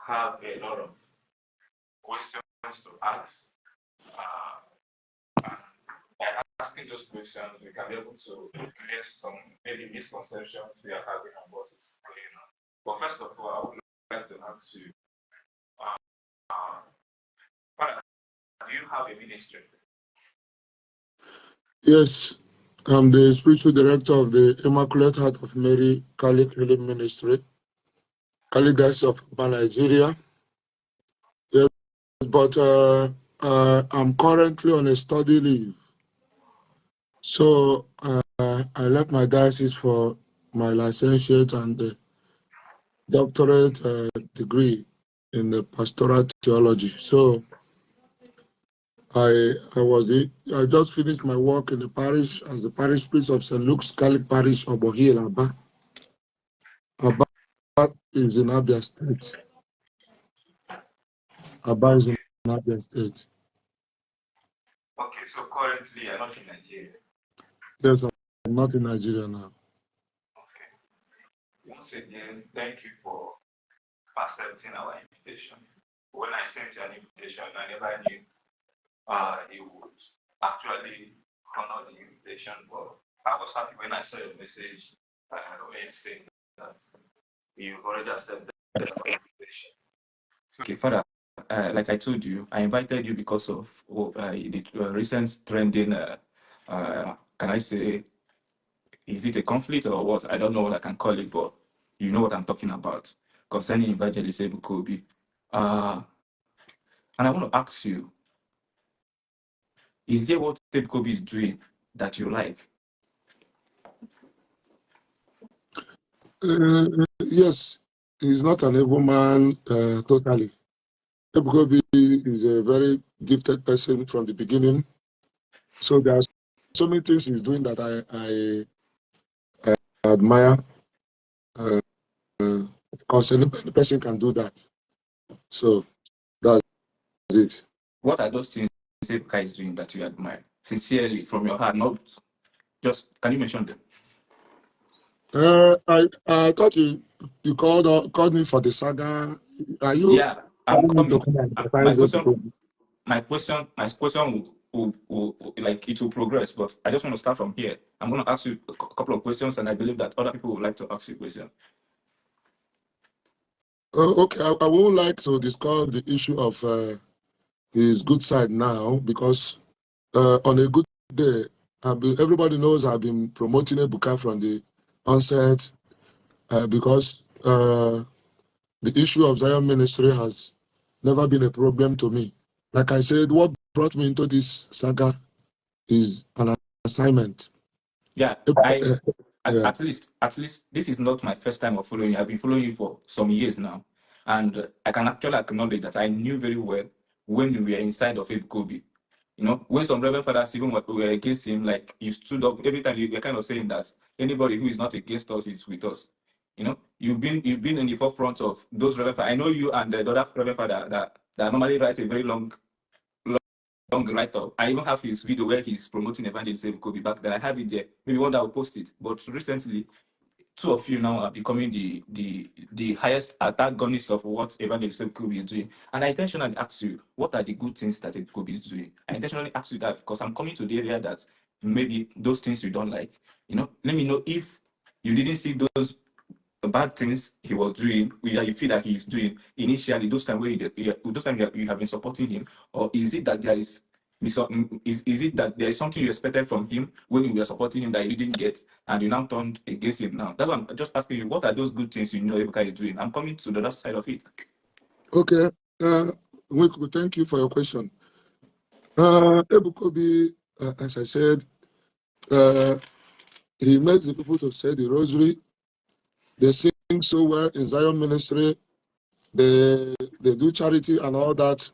have a lot of questions to ask. And by asking those questions, we can be able to clear some maybe misconceptions we are having about what is going on. But first of all, I would like to ask you, Father, do you have a ministry? Yes, I'm the spiritual director of the Immaculate Heart of Mary Catholic Healing Ministry, Catholic Diocese of Nigeria. Yes, but I'm currently on a study leave. So I left my diocese for my licentiate and the doctorate degree in the pastoral theology. So I just finished my work in the parish as the parish priest of St. Luke's Catholic Parish of Ohil, Aba. Aba is in Abia State. Aba is in Abia State. Okay, so currently you're not in Nigeria. Yes, I'm not in Nigeria now. Okay. Once again, thank you for accepting our invitation. When I sent you an invitation, I never knew you would actually honor the invitation, but I was happy when I saw your message when saying that you already accepted the invitation. Okay, Father, like I told you, I invited you because of the recent trending, can I say, is it a conflict or what? I don't know what I can call it, but you know what I'm talking about, concerning Evangelist Ebuka. And I want to ask you, is there what Ebuka is doing that you like? Yes, he's not an evil man totally. Ebuka is a very gifted person from the beginning. So there are so many things he's doing that I admire. Of course, any person can do that. So that's it. What are those things Ebuka is doing that you admire? Sincerely, from your heart, not just, can you mention them? I thought you called me for the saga. Are you? Yeah, I'm coming. My question. question will like it will progress, but I just want to start from here. I'm going to ask you a couple of questions, and I believe that other people would like to ask you questions. Okay, I would like to discuss the issue of his good side now because on a good day, everybody knows I've been promoting Ebuka from the onset because the issue of Zion ministry has never been a problem to me. Like I said, what brought me into this saga is an assignment. Yeah, at least this is not my first time of following you. I've been following you for some years now, and I can actually acknowledge that I knew very well when we were inside of Ebuka. You know, when some reverend fathers even were against him, like you stood up every time. You're kind of saying that anybody who is not against us is with us. You know, you've been in the forefront of those reverend fathers. I know you and the other reverend father that normally write a very long write-up. I even have his video where he's promoting Evangelist Ebuka back then. I have it there. Maybe one day I'll post it. But recently, two of you now are becoming the highest antagonists of what Evangelist Ebuka is doing. And I intentionally asked you, what are the good things that Ebuka is doing? I intentionally asked you that because I'm coming to the area that maybe those things you don't like. You know, let me know if you didn't see those bad things he was doing, you feel that he's doing initially, those time where you have been supporting him, or is it that there is it that there is something you expected from him when you were supporting him that you didn't get and you now turned against him now? That's what I'm just asking you. What are those good things you know Ebuka is doing? I'm coming to the other side of it. Okay. Thank you for your question. Ebuka, as I said, he makes the people to say the rosary. They sing so well in Zion ministry. They do charity and all that.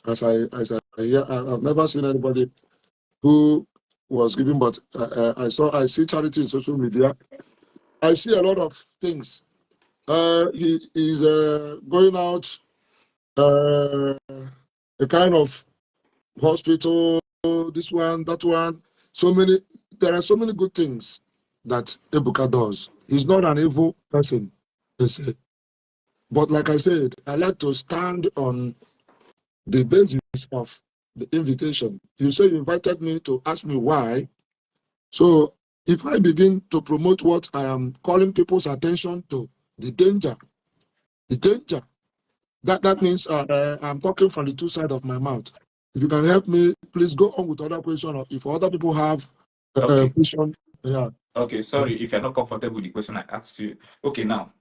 As I hear, I've never seen anybody who was giving, but I see charity in social media. I see a lot of things. He is going out a kind of hospital, this one, that one. There are so many good things that Ebuka does. He's not an evil person, they say. But like I said, I like to stand on the basis of the invitation. You say you invited me to ask me why. So if I begin to promote what I am calling people's attention to, the danger, that means I'm talking from the two sides of my mouth. If you can help me, please go on with other questions. Or if other people have a Okay. question, yeah. Okay, sorry if you're not comfortable with the question I asked you. Okay, now,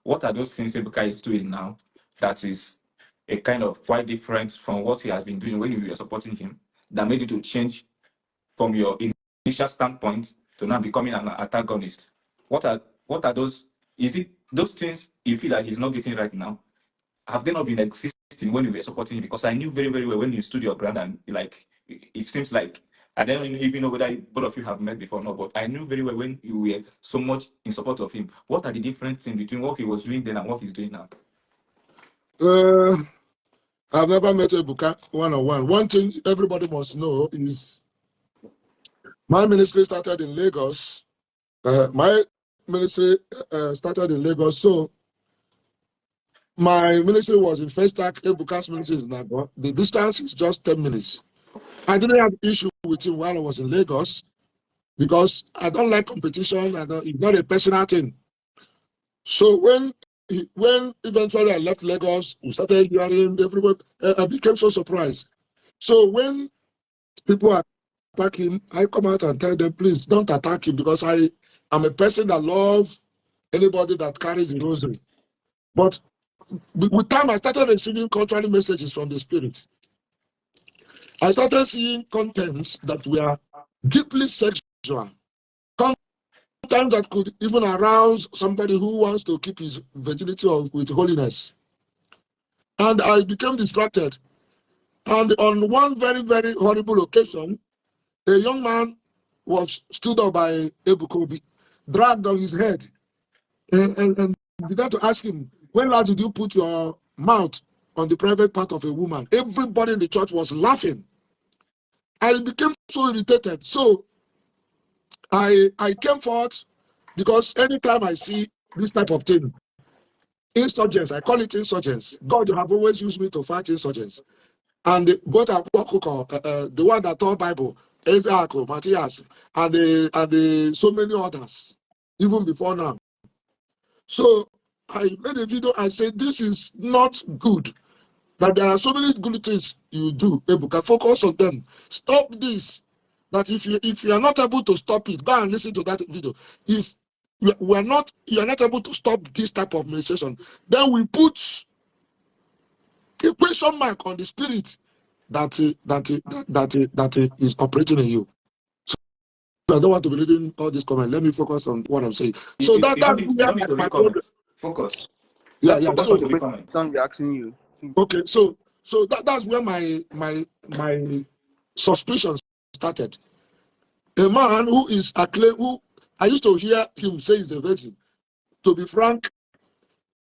what are those things Ebuka is doing now that is a kind of quite different from what he has been doing when you were supporting him, that made you to change from your initial standpoint to now becoming an antagonist? What are those? Is it those things you feel that he's not getting right now? Have they not been existing when you were supporting him? Because I knew very, very well when you stood your ground, and like it seems like I don't even know whether both of you have met before or not, but I knew very well when you were so much in support of him. What are the differences between what he was doing then and what he's doing now? I've never met Ebuka one-on-one. One thing everybody must know is my ministry started in Lagos. My ministry started in Lagos. So my ministry was in First Act, Ebuka's ministry is in Nago. The distance is just 10 minutes. I didn't have issue with him while I was in Lagos because I don't like competition. It's not a personal thing. So when eventually I left Lagos, we started hearing everybody. I became so surprised. So when people attack him, I come out and tell them, please don't attack him, because I am a person that loves anybody that carries the rosary. But with time, I started receiving contrary messages from the Spirit. I started seeing contents that were deeply sexual, contents that could even arouse somebody who wants to keep his virginity with holiness. And I became distracted. And on one very, very horrible occasion, a young man was stood up by Ebuka, dragged on his head, and began to ask him, when last did you put your mouth on the private part of a woman? Everybody in the church was laughing. I became so irritated. So I came forth, because anytime I see this type of thing, insurgents, I call it insurgents. God have always used me to fight insurgents. And both the one that taught Bible, Isaac, Matthias, and so many others, even before now. So I made a video. I said, this is not good. That there are so many good things you do, Ebuka. Focus on them. Stop this. That if you are not able to stop it, go and listen to that video. If you are not able to stop this type of administration, then we put a question mark on the spirit that is operating in you. So I don't want to be reading all this comment. Let me focus on what I'm saying. So You don't that's need, you don't need to read comments. Focus. yeah. Focus So on the read comments. We're asking you. okay, so that's where my suspicion started. A man who is acclaimed, who I used to hear him say is a virgin. To be frank,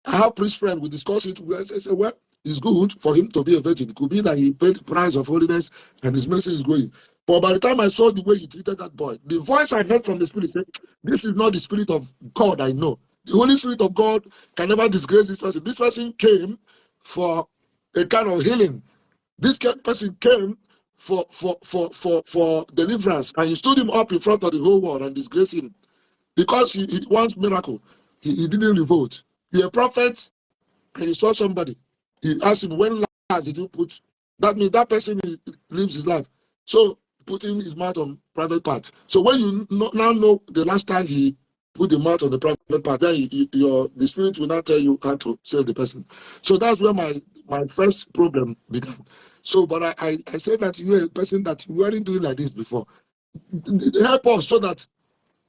I have priest friend. We discuss it. I say, well, it's good for him to be a virgin. It could be that he paid the price of holiness and his ministry is going. But by the time I saw the way he treated that boy, the voice I heard from the Spirit said, this is not the Spirit of God I know. The Holy Spirit of God can never disgrace this person. This person came for a kind of healing. This person came for deliverance, and you stood him up in front of the whole world and disgraced him because he wants miracle. He didn't revolt. You're a prophet, and you saw somebody. He asked him, when last did you put? That means that person lives his life. So putting his mouth on private part. So when you now know the last time he put the mouth on the private part, then the spirit will not tell you how to save the person. So that's where my first problem began. So, but I said that you are a person that you weren't doing like this before. Help us so that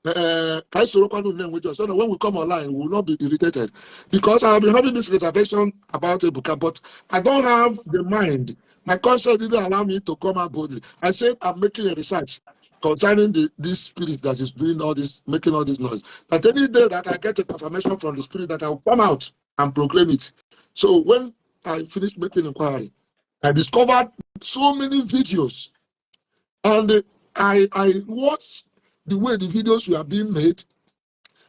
so that when we come online, we will not be irritated. Because I have been having this reservation about Ebuka, but I don't have the mind. My conscience didn't allow me to come out boldly. I said I'm making a research concerning this spirit that is doing all this, making all this noise. That any day that I get a confirmation from the spirit, that I will come out and proclaim it. So when I finished making inquiry, I discovered so many videos, and I watched the way the videos were being made.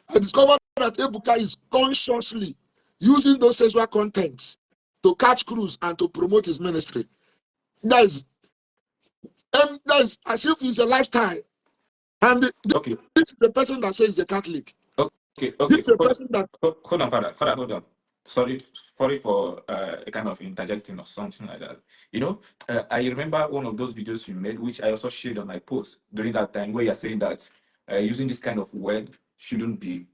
I discovered that Ebuka is consciously using those sexual contents to catch crews and to promote his ministry. That is as if it's a lifestyle. And Okay. this is the person that says he's a Catholic. Okay. This is a person that. Hold on, Father, hold on. Sorry for a kind of interjecting or something like that. You know, I remember one of those videos you made, which I also shared on my post during that time, where you're saying that using this kind of word shouldn't be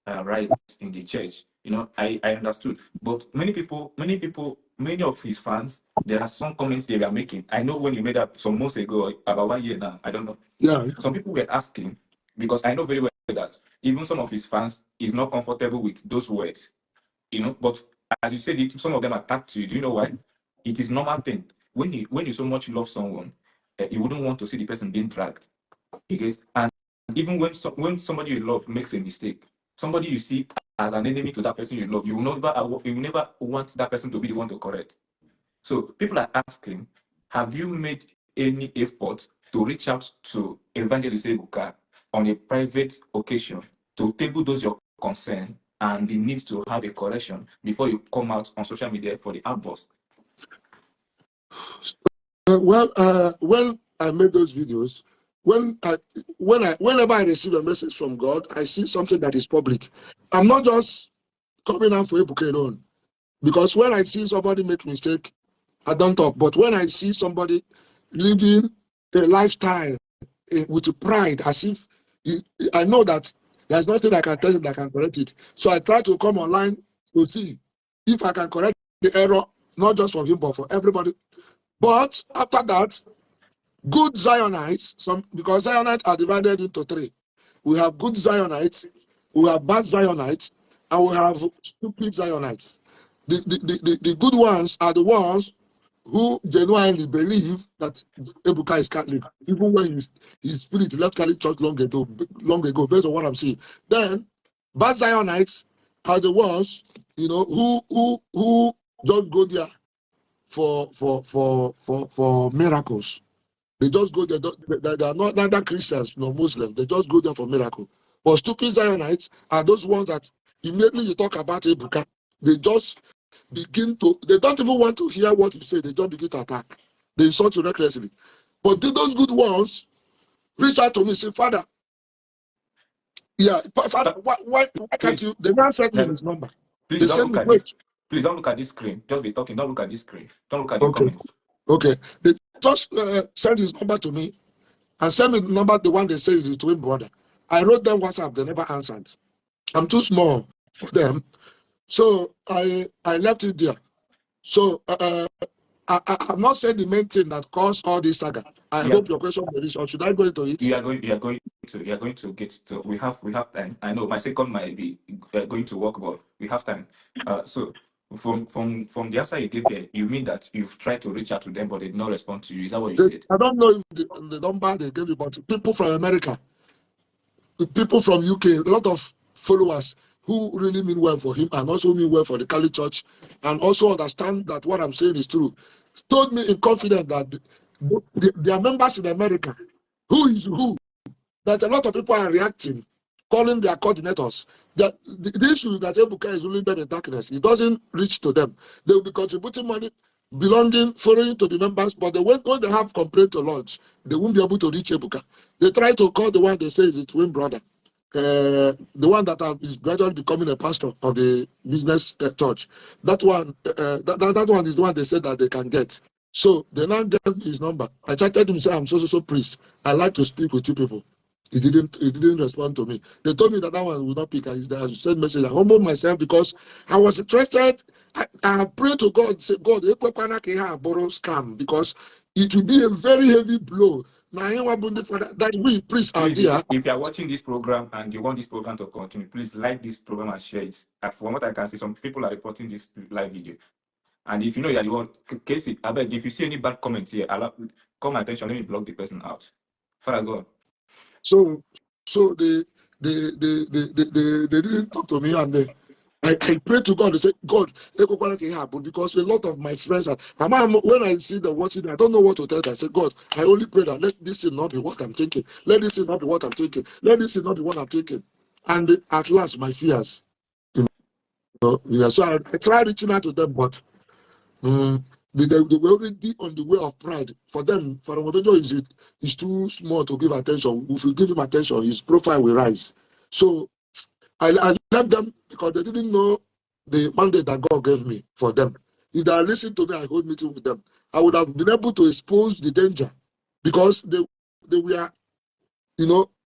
right in the church. You know, I understood. But many of his fans, there are some comments they were making. I know when you made that some months ago, about 1 year now, I don't know. Yeah. Some people were asking, because I know very well that even some of his fans is not comfortable with those words. You know, but as you said, some of them attacked you. Do you know why? It is normal thing. When you so much love someone, you wouldn't want to see the person being dragged. You get? And even when somebody you love makes a mistake, somebody you see as an enemy to that person you love, you will never want that person to be the one to correct. So people are asking, have you made any effort to reach out to Evangelist Ebuka on a private occasion to table those your concern and the need to have a correction before you come out on social media for the outburst? When I made those videos, whenever I receive a message from God, I see something that is public. I'm not just coming out for Ebuka alone, because when I see somebody make mistake, I don't talk. But when I see somebody living a lifestyle with pride, as if I know that there's nothing I can tell him that can correct it. So I try to come online to see if I can correct the error, not just for him, but for everybody. But after that, good Zionites, because Zionites are divided into three. We have good Zionites, we have bad Zionites, and we have stupid Zionites. The good ones are the ones who genuinely believe that Ebuka is Catholic, even when his spirit left Catholic Church long ago, based on what I'm seeing. Then, bad Zionites are the ones, who just go there for miracles. They just go there. They are not neither Christians nor Muslims. They just go there for miracle. But stupid Zionites are those ones that immediately you talk about Ebuka, they just they don't even want to hear what you say. They just begin to attack. They insult you recklessly. But those good ones reach out to me and say, Father, Father, why can't you? They now send me his number. Please They don't send look me, at wait. this. Please don't look at this screen. Just be talking. Don't look at this screen. Don't look at the Okay. comments. Okay. They just send his number to me and send me the number, the one they say is his twin brother. I wrote them WhatsApp. They never answered. I'm too small for them. So I left it there. So I'm not saying the main thing that caused all this saga. I hope your question will reach, or should I go into it? You are going to get to. We have time. I know my second might be going to work, but we have time. So from the answer you gave here, you mean that you've tried to reach out to them, but they did not respond to you. Is that what you said? I don't know if the number they gave you, but people from America, people from UK, a lot of followers who really mean well for him and also mean well for the Catholic Church, and also understand that what I'm saying is true, told me in confidence that their members in America, who is who, that a lot of people are reacting, calling their coordinators. The issue is that Ebuka is ruling them in darkness. It doesn't reach to them. They will be contributing money, following to the members, but when they have complaint to launch, they won't be able to reach Ebuka. They try to call the one they say is his twin brother, the one that is gradually becoming a pastor of the business church. That one, that one is the one they said that they can get. So they now gave his number. I chatted him and said, I'm so priest. I like to speak with you people. He didn't respond to me. They told me that one would not pick. I sent message. I humbled myself because I was interested. I prayed to God, say, God, borrow scam, because it will be a very heavy blow. That we priests are there. If you are watching this program and you want this program to continue, please like this program and share it. From what I can see, some people are reporting this live video. And if you know you're the one, Casey, I beg, if you see any bad comments here, call my attention, let me block the person out. Father God. So they didn't talk to me, and I pray to God. They say, God, because a lot of my friends are, when I see them watching, I don't know what to tell them. I say, God, I only pray that let this thing not be what I'm thinking. Let this thing not be what I'm thinking. Let this thing not be what I'm thinking. And at last, my fears. Yeah, so I tried reaching out to them, but they were already on the way of pride. For them, Fr Nwebe is too small to give attention. If you give him attention, his profile will rise. So I left them because they didn't know the mandate that God gave me for them. If they had listened to me, I hold meeting with them, I would have been able to expose the danger, because they were,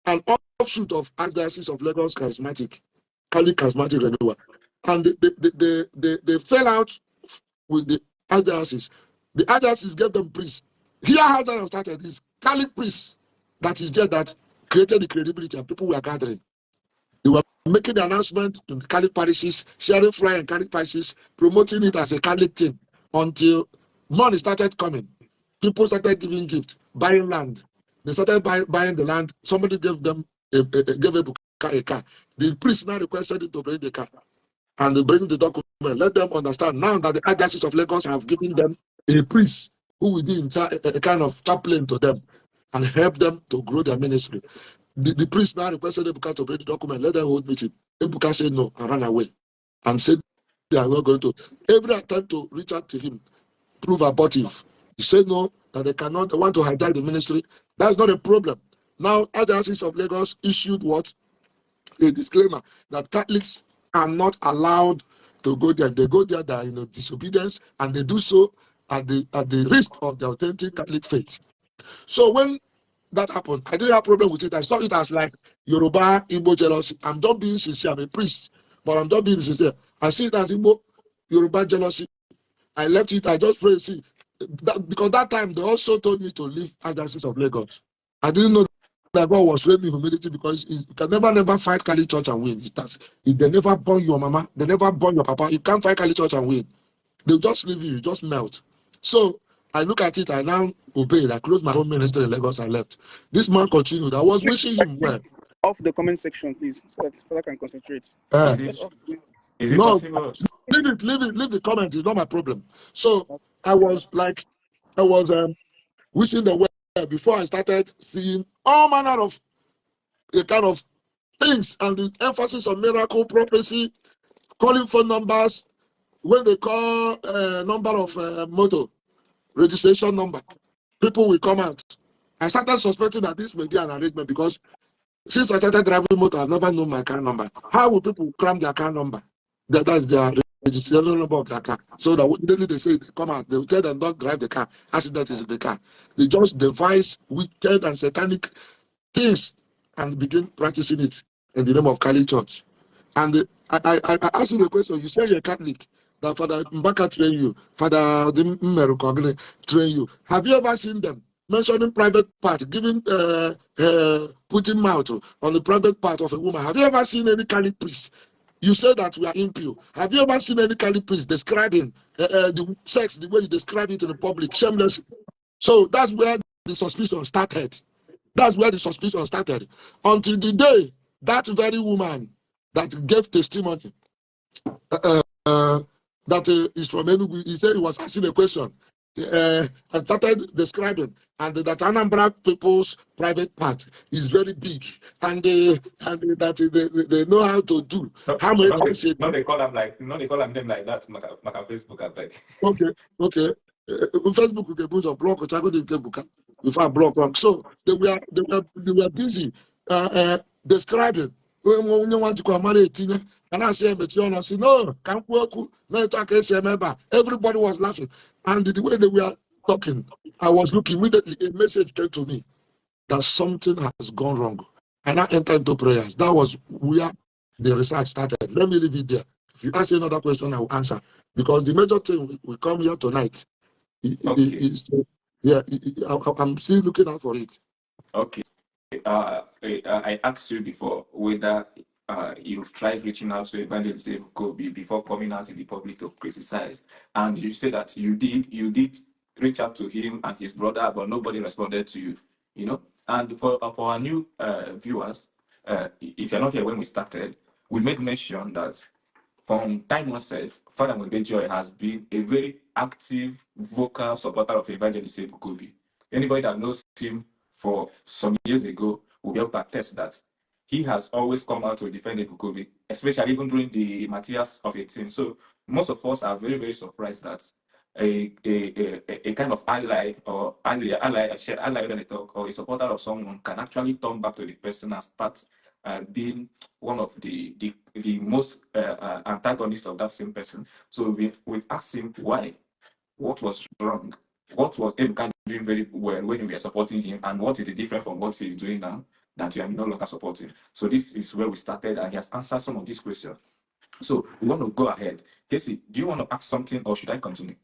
an offshoot of Archdiocese of Lagos Charismatic, Catholic Charismatic Renewal, and they fell out with the Archdiocese. The Archdiocese gave them priests. Here, how I started is Catholic priests that is there that created the credibility, and people were gathering. They were making the announcement in the Catholic parishes, sharing flyer in Catholic parishes, promoting it as a Catholic thing, until money started coming. People started giving gifts, buying land. They started buying the land. Somebody gave them gave Ebuka a car. The priest now requested it to bring the car, and they bring the document. Let them understand now that the Archdiocese of Lagos have given them a priest who will be in a kind of chaplain to them and help them to grow their ministry. The priest now requested Ebuka to bring the document. Let them hold meeting. Ebuka said no and ran away, and said they are not going to. Every attempt to reach out to him prove abortive. He said no, that they cannot. They want to hijack the ministry. That's not a problem. Now, Archdiocese of Lagos issued what? A disclaimer that Catholics are not allowed to go there. They go there, they are in disobedience, and they do so at the risk of the authentic Catholic faith. So when that happened, I didn't have a problem with it. I saw it as like Yoruba, Igbo jealousy. I'm not being sincere. I'm a priest, but I'm not being sincere. I see it as Igbo, Yoruba jealousy. I left it. I just pray. See, because that time they also told me to leave Archdiocese of Lagos. I didn't know that God was showing me humility, because you can never fight Catholic Church and win. They never born your mama, they never born your papa. You can't fight Catholic Church and win. They'll just leave you, just melt. So I look at it, I now obeyed. I closed my own ministry in Lagos and left. This man continued. I was wishing him well. Off the comment section, please, so that Father can concentrate. Is it No, possible? leave the comment. It's not my problem. So I was wishing them well before I started seeing all manner of a kind of things, and the emphasis on miracle prophecy, calling phone numbers. When they call number of motor registration number, people will come out. I started suspecting that this may be an arrangement, because since I started driving motor, I've never known my car number. How will people cram their car number? That's their registration number of their car. So that immediately they say they come out, they will tell them don't drive the car. Accident is in the car. They just devise wicked and satanic things and begin practicing it in the name of Kali Church. And I asked you a question. You say you're Catholic, that Father Mbaka train you, Father Mmerukogene train you. Have you ever seen them mentioning private part, giving putting mouth on the private part of a woman? Have you ever seen any Catholic priest? You say that we are impure. Have you ever seen any Catholic priest describing the sex the way you describe it in the public, shameless? So that's where the suspicion started. That's where the suspicion started. Until the day that very woman that gave testimony, that is from Enugu, he said he was asking a question, and started describing, and that Anambra people's private part is very big, and that they know how to do. How much is it? No, they call them like, no, they call them name like that. Maka Facebook, I beg. Okay. Facebook we can put a block, which I go to Ebuka before I block. So they were busy describing. When you want to come marry and I say, but you say no, can't work. No, talk everybody was laughing, and the way they were talking, I was looking immediately. A message came to me that something has gone wrong, and I entered into prayers. That was where the research started. Let me leave it there. If you ask another question, I will answer, because the major thing we come here tonight. Okay. I'm still looking out for it. Okay. I asked you before whether you've tried reaching out to Evangelist Ebuka before coming out in the public to criticize, and you said that you did reach out to him and his brother, but nobody responded to you. You know, and for our new viewers, if you're not here when we started, we made mention that from time onset, Fr Nwebe has been a very active, vocal supporter of Evangelist Ebuka. Anybody that knows him for some years ago will be able to attest that he has always come out to defend Ebuka, especially even during the materials of a team. So most of us are very, very surprised that a kind of ally or a shared ally when they talk, or a supporter of someone can actually turn back to the person as part being one of the most antagonist of that same person. So we've asked him why, what was wrong, what was Ebuka doing very well when we were supporting him, and what is the difference from what he's doing now that you are no longer supporting. So this is where we started, and he has answered some of these questions. So we want to go ahead. Casey, do you want to ask something, or should I continue?